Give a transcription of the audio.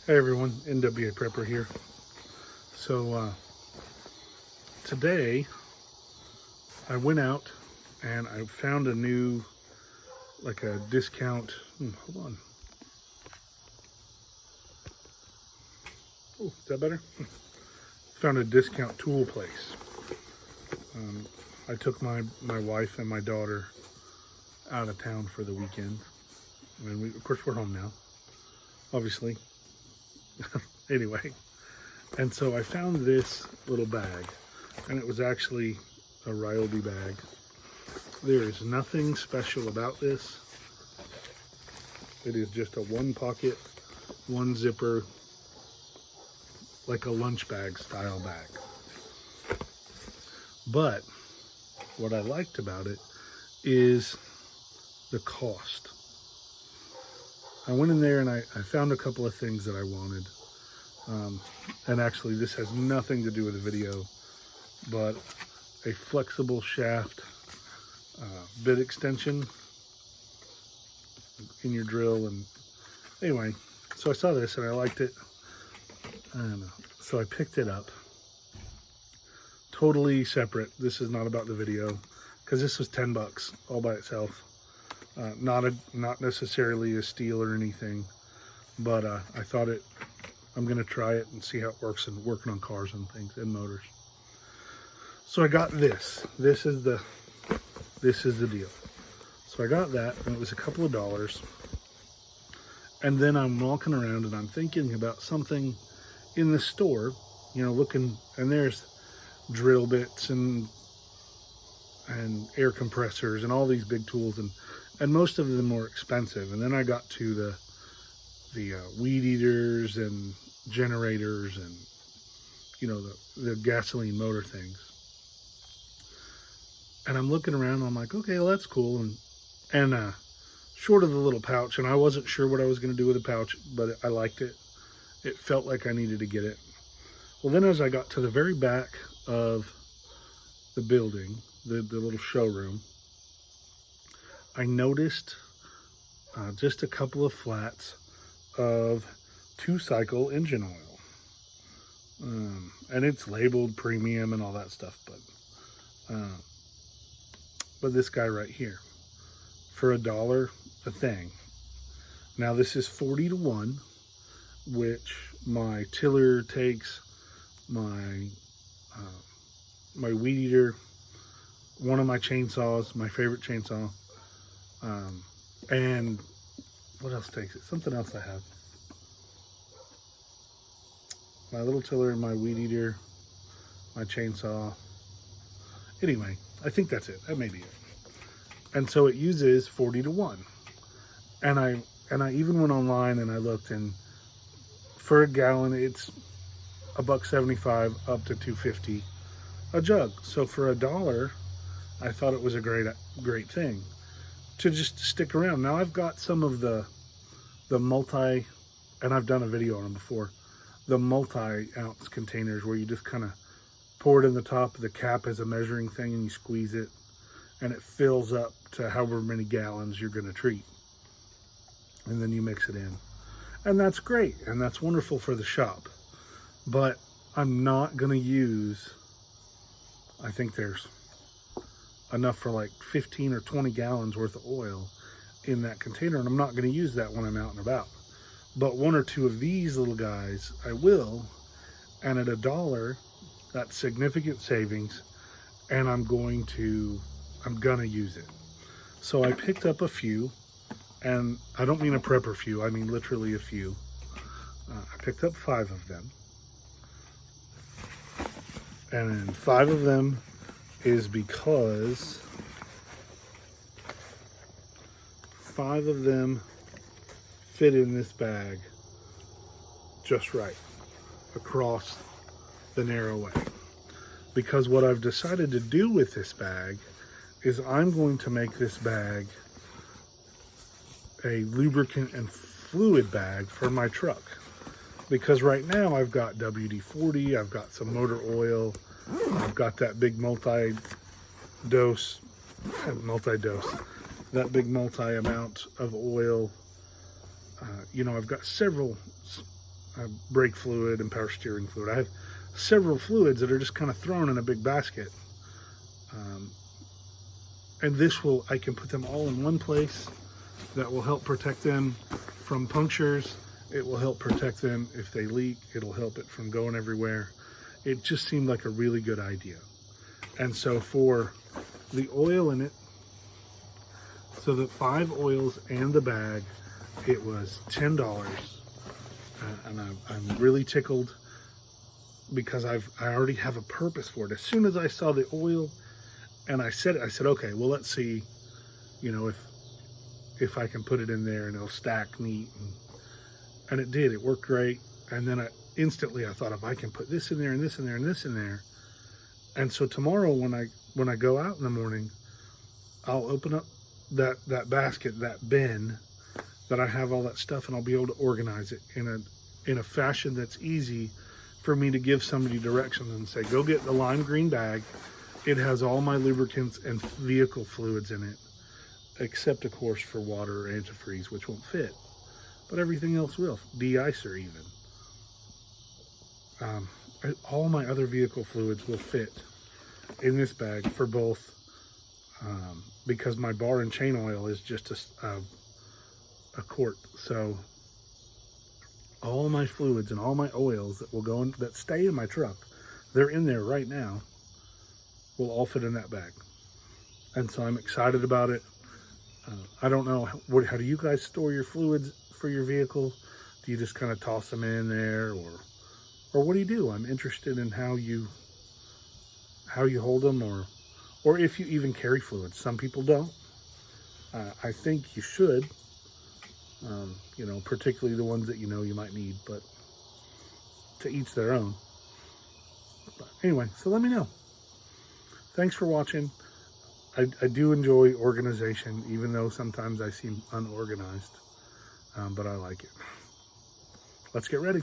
Hey everyone, NWA Prepper here. So today I went out and I found a new, like a discount, hold on. Oh, is that better? Found a discount tool place. I took my wife and my daughter out of town for the weekend. And of course we're home now, obviously. Anyway, and so I found this little bag, and it was actually a Ryobi bag. There is nothing special about this. It is just a one pocket, one zipper, like a lunch bag style bag. But what I liked about it is the cost. I went in there and I found a couple of things that I wanted. And actually this has nothing to do with the video, but a flexible shaft bit extension in your drill. And anyway, so I saw this and I liked it. And so I picked it up. Totally separate. This is not about the video because this was 10 bucks all by itself. Not necessarily a steal or anything, but I thought I'm gonna try it and see how it works and working on cars and things and motors. So I got this. This is the deal. So I got that, and it was a couple of dollars. And then I'm walking around and I'm thinking about something in the store, looking, and there's drill bits and air compressors and all these big tools, and most of them were expensive. And then I got to the weed eaters and generators and the gasoline motor things. And I'm looking around and I'm like, okay, well that's cool. And short of the little pouch, and I wasn't sure what I was going to do with the pouch, but I liked it. It felt like I needed to get it. Well, then as I got to the very back of the building, the little showroom, I noticed just a couple of flats of 2-cycle engine oil. And it's labeled premium and all that stuff, but this guy right here, for $1 a thing. Now this is 40 to 1, which my tiller takes, my weed eater, one of my chainsaws, my favorite chainsaw, and what else takes it? Something else I have. My little tiller, my weed eater, my chainsaw. Anyway, I think that's it. That may be it. And so it uses 40 to 1. And I even went online and I looked, and for a gallon it's $1.75 up to $2.50 a jug. So for $1, I thought it was a great thing to just stick around. Now I've got some of the multi, and I've done a video on them before, the multi-ounce containers where you just kind of pour it in the top. The cap is a measuring thing and you squeeze it and it fills up to however many gallons you're going to treat, and then you mix it in, and that's great and that's wonderful for the shop. But I'm not going to use, I think there's enough for like 15 or 20 gallons worth of oil in that container, and I'm not going to use that when I'm out and about. But 1 or 2 of these little guys I will, and at $1 that's significant savings, and I'm gonna use it. So I picked up a few, and I don't mean a prepper few, I mean literally a few. I picked up 5 of them, and 5 of them is because 5 of them fit in this bag just right across the narrow way. Because what I've decided to do with this bag is I'm going to make this bag a lubricant and fluid bag for my truck. Because right now I've got WD-40, I've got some motor oil, I've got that big multi-dose, that big multi-amount of oil. I've got several brake fluid and power steering fluid. I have several fluids that are just kind of thrown in a big basket. And I can put them all in one place. That will help protect them from punctures. It will help protect them if they leak. It'll help it from going everywhere. It just seemed like a really good idea. And so for the oil in it, so the 5 oils and the bag, it was $10. And I'm really tickled because I already have a purpose for it. As soon as I saw the oil and I said, okay, well, let's see, you know, if I can put it in there and it'll stack neat. And it did, it worked great. And then instantly I thought, if I can put this in there and this in there and this in there. And so tomorrow when I go out in the morning, I'll open up that basket, that bin that I have all that stuff, and I'll be able to organize it in a fashion that's easy for me to give somebody directions and say, go get the lime green bag. It has all my lubricants and vehicle fluids in it, except of course for water or antifreeze, which won't fit, but everything else will, de-icer even. All my other vehicle fluids will fit in this bag for both, because my bar and chain oil is just a quart. So all my fluids and all my oils that will go in, that stay in my truck, they're in there right now, will all fit in that bag. And so I'm excited about it. I don't know, how do you guys store your fluids for your vehicle? Do you just kind of toss them in there, or what do you do? I'm interested in how you hold them, or if you even carry fluids. Some people don't. I think you should, you know, particularly the ones that you know you might need, but to each their own. But anyway, so let me know. Thanks for watching. I do enjoy organization, even though sometimes I seem unorganized, but I like it. Let's get ready.